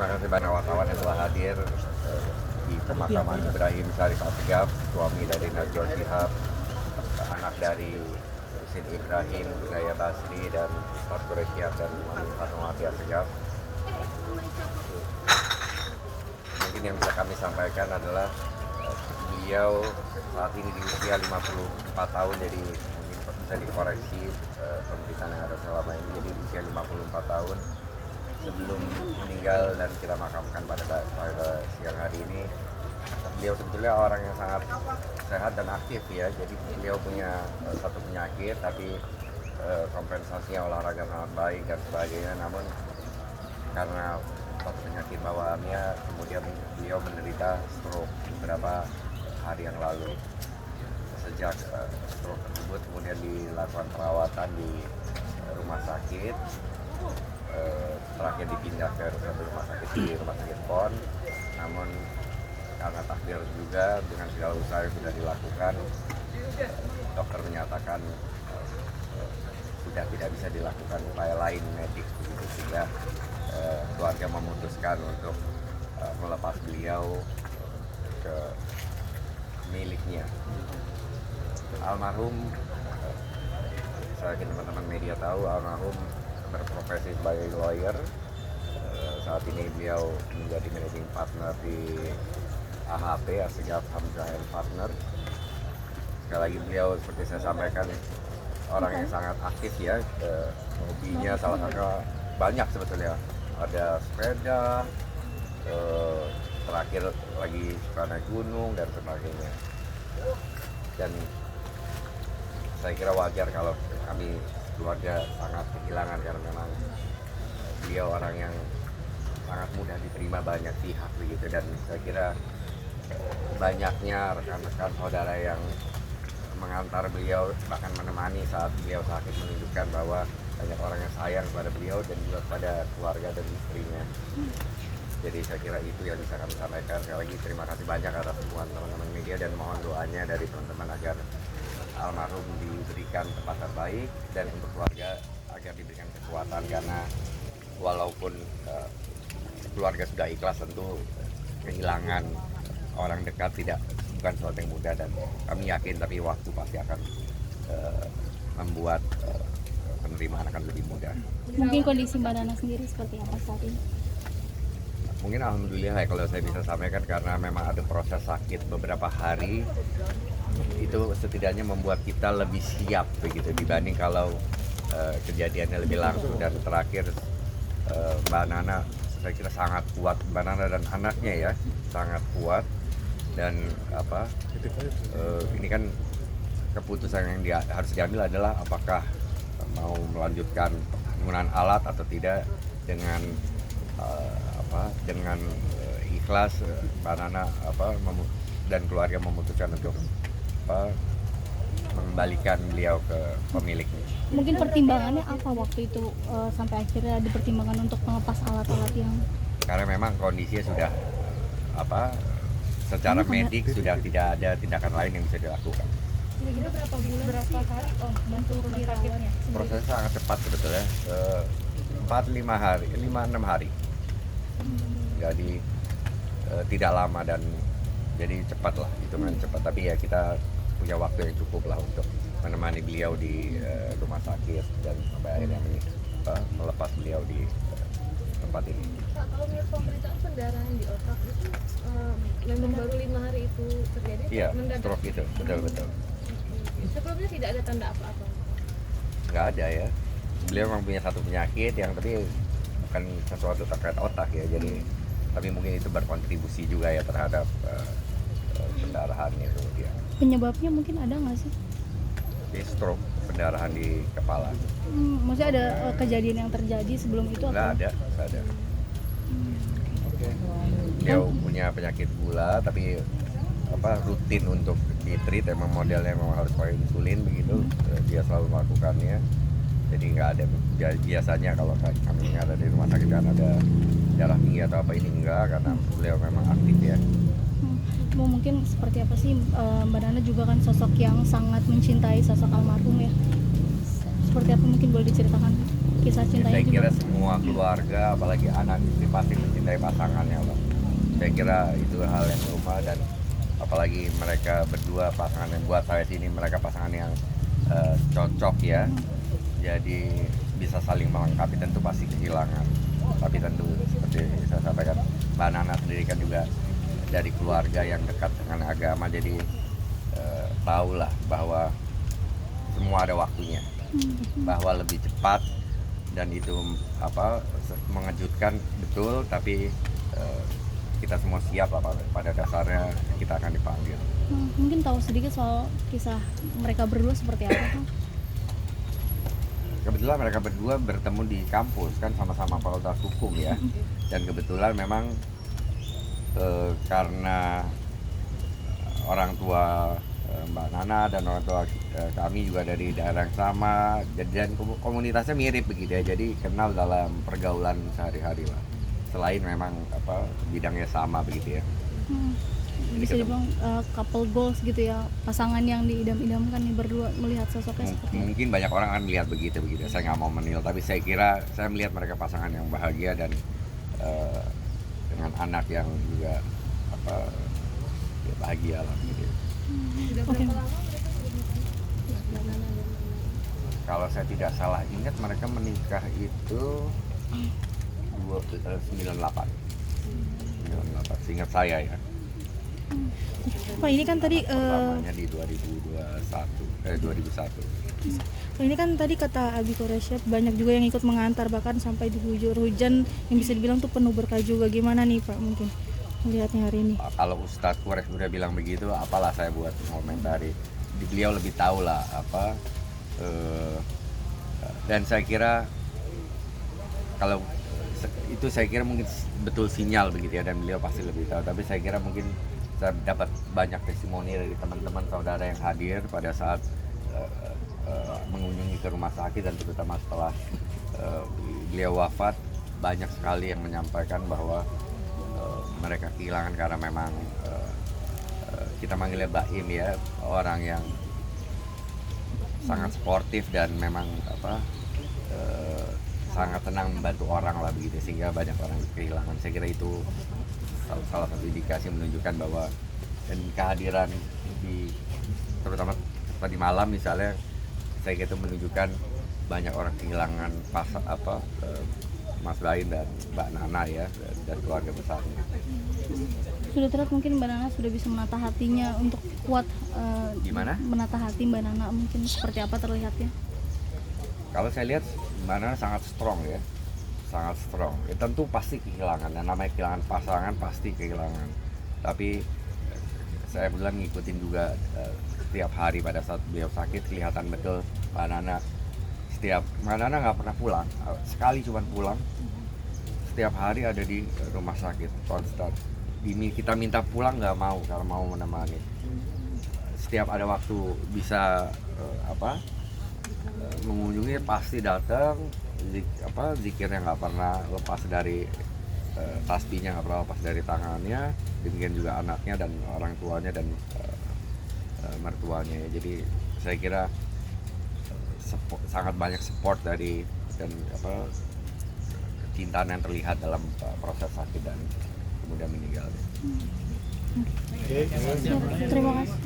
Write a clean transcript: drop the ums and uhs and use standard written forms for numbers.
terima kasih banyak wartawan yang telah hadir di pemakaman Ibrahim Syarif Assegaf, suami dari Najwa Shihab, anak dari Husin Ibrahim, Gaya Basri, dan Pak Shihab dan Mami Fatmawati Assegaf. Mungkin yang bisa kami sampaikan adalah beliau saat ini di usia 54 tahun, jadi mungkin bisa dikoreksi pemberitaan yang ada selama ini, jadi di usia 54 tahun sebelum meninggal dan kita makamkan pada siang hari ini. Beliau sebetulnya orang yang sangat sehat dan aktif ya, jadi beliau punya satu penyakit tapi kompensasinya olahraga sangat baik dan sebagainya, namun karena satu penyakit bawaannya kemudian beliau menderita stroke beberapa hari yang lalu. Sejak stroke tersebut kemudian dilakukan perawatan di rumah sakit, terakhir dipindah ke satu rumah sakit di Rumah Sakit PON, namun karena takdir juga dengan segala usaha yang sudah dilakukan, dokter menyatakan sudah tidak bisa dilakukan upaya lain medis begitu, sehingga keluarga memutuskan untuk melepas beliau ke miliknya. Almarhum, saya yakin teman-teman media tahu, almarhum berprofesi sebagai lawyer. Saat ini beliau menjadi managing partner di AHP, Assegaf Hamzah and Partner. Sekali lagi beliau seperti saya sampaikan orang yang sangat aktif ya, hobinya salah satu banyak sebetulnya, ada sepeda, terakhir lagi suka naik gunung dan sebagainya. Dan saya kira wajar kalau kami keluarga sangat kehilangan, karena memang beliau orang yang sangat mudah diterima banyak pihak begitu, dan saya kira banyaknya rekan-rekan saudara yang mengantar beliau bahkan menemani saat beliau sakit menunjukkan bahwa banyak orang yang sayang kepada beliau dan juga kepada keluarga dan istrinya. Jadi saya kira itu yang bisa kami sampaikan. Sekali lagi terima kasih banyak atas dukungan teman-teman media dan mohon doanya dari teman-teman agar almarhum diberikan tempat terbaik dan untuk keluarga agar diberikan kekuatan, karena walaupun keluarga sudah ikhlas, tentu kehilangan orang dekat bukan sesuatu yang mudah, dan kami yakin tapi waktu pasti akan membuat penerimaan akan lebih mudah. Mungkin kondisi Mbak Nana sendiri seperti apa saat ini? Mungkin alhamdulillah ya kalau saya bisa sampaikan, karena memang ada proses sakit beberapa hari, itu setidaknya membuat kita lebih siap begitu dibanding kalau kejadiannya lebih langsung. Dan terakhir Mbak Nana saya kira sangat kuat, Mbak Nana dan anaknya ya sangat kuat, dan ini kan keputusan yang harus diambil adalah apakah mau melanjutkan penggunaan alat atau tidak. Dengan ikhlas Mbak Nana dan keluarga memutuskan untuk mengembalikan beliau ke pemiliknya. Mungkin pertimbangannya apa waktu itu sampai akhirnya dipertimbangkan untuk melepas alat-alat yang... Karena memang kondisinya sudah secara medik sudah tidak ada tindakan lain yang bisa dilakukan. Kira-kira berapa bulan berapa hari untuk rumah sakitnya? Prosesnya sangat cepat sebetulnya, 4-6 hari. Jadi tidak lama, dan jadi cepat lah, hitungan cepat. Tapi ya kita punya waktu yang cukup lah untuk menemani beliau di rumah sakit dan sampai akhirnya melepas beliau di tempat ini. Pak, kalau menurut pemberitaan pendarahan di otak itu memang baru 5 hari itu terjadi? Iya, mendadak? stroke itu, betul. Sebelumnya tidak ada tanda apa-apa? Nggak ada ya. Beliau memang punya satu penyakit yang tapi bukan sesuatu terkait otak ya. Jadi tapi mungkin itu berkontribusi juga ya terhadap pendarahan itu ya. Penyebabnya mungkin ada nggak sih? Jadi stroke, pendarahan di kepala. Maksudnya ada kejadian yang terjadi sebelum itu? Nggak ada. Dia punya penyakit gula tapi rutin untuk ditreat, emang modelnya memang harus pakai insulin begitu, dia selalu melakukannya. Jadi nggak ada, biasanya kalau kami ada di rumah sakit kan ada darah tinggi atau apa, ini enggak, karena beliau memang aktif ya. Mungkin seperti apa sih Mbak Nana juga kan sosok yang sangat mencintai sosok almarhum ya, seperti apa mungkin boleh diceritakan? kisah cintanya Saya juga. kira semua keluarga, apalagi anak istri pasti mencintai pasangannya, Pak. Saya kira itu hal yang normal, dan apalagi mereka berdua pasangan yang buat saya sini mereka pasangan yang cocok ya. Jadi bisa saling melengkapi, tentu pasti kehilangan. Tapi tentu seperti saya sampaikan, Mbak Nana sendiri kan juga dari keluarga yang dekat dengan agama, jadi tahulah bahwa semua ada waktunya, bahwa lebih cepat dan itu mengejutkan betul, tapi kita semua siap lah, pada dasarnya kita akan dipanggil. Mungkin tahu sedikit soal kisah mereka berdua seperti apa tuh? Kebetulan mereka berdua bertemu di kampus kan, sama-sama fakultas hukum ya, dan kebetulan memang karena orang tua Mbak Nana dan orang tua kami juga dari daerah yang sama, dan komunitasnya mirip begitu ya, jadi kenal dalam pergaulan sehari-hari lah, selain memang bidangnya sama begitu ya. Bisa dibilang couple goals gitu ya, pasangan yang diidam-idamkan nih berdua, melihat sosoknya seperti apa? Mungkin banyak orang akan melihat begitu, saya nggak mau menilai, tapi saya kira saya melihat mereka pasangan yang bahagia dan dengan anak yang juga ya bahagia lah gitu. Sudah berapa lama mereka menikah? Mbak Nana dan Mbak Nana. Kalau saya tidak salah ingat mereka menikah itu 98, seingat saya ya. Pak, ini kan tadi Pertamanya di 2001. ini kan tadi kata Abi Quraisyah banyak juga yang ikut mengantar, bahkan sampai diguyur hujan yang bisa dibilang tuh penuh berkah juga. Gimana nih Pak mungkin melihatnya hari ini? Kalau Ustadz Quraish udah bilang begitu, apalah saya buat komentari. Beliau lebih tahu lah dan saya kira kalau itu saya kira mungkin betul sinyal begitu ya, dan beliau pasti lebih tahu. Tapi saya kira mungkin saya dapat banyak testimoni dari teman-teman saudara yang hadir pada saat mengunjungi ke rumah sakit, dan terutama setelah beliau wafat, banyak sekali yang menyampaikan bahwa mereka kehilangan karena memang kita manggilnya Baim ya, orang yang sangat sportif dan memang sangat tenang membantu orang lah begitu, sehingga banyak orang kehilangan. Saya kira itu salah satu indikasi menunjukkan bahwa, dan kehadiran terutama tadi malam misalnya, saya kira itu menunjukkan banyak orang kehilangan Mas Baim dan Mbak Nana ya, dan keluarga besarnya. Sudah terlihat mungkin Mbak Nana sudah bisa menata hatinya untuk kuat. Gimana? Menata hati Mbak Nana mungkin seperti apa terlihatnya? Kalau saya lihat Mbak Nana sangat strong ya, sangat strong. Ya, tentu pasti kehilangan, dan namanya kehilangan pasangan pasti kehilangan. Tapi saya kebetulan ngikutin juga setiap hari pada saat beliau sakit, kelihatan betul Mbak Nana. Mbak Nana nggak pernah pulang, sekali cuma pulang. Setiap hari ada di rumah sakit konstan. Kita minta pulang nggak mau, karena mau menemani. Setiap ada waktu bisa mengunjungi pasti datang. Zikirnya nggak pernah lepas dari tasbihnya, nggak pernah lepas dari tangannya. Demikian juga anaknya dan orang tuanya dan mertuanya. Jadi saya kira sangat banyak support dari dan kecintaan yang terlihat dalam proses sakit dan kemudian meninggalnya. Terima kasih.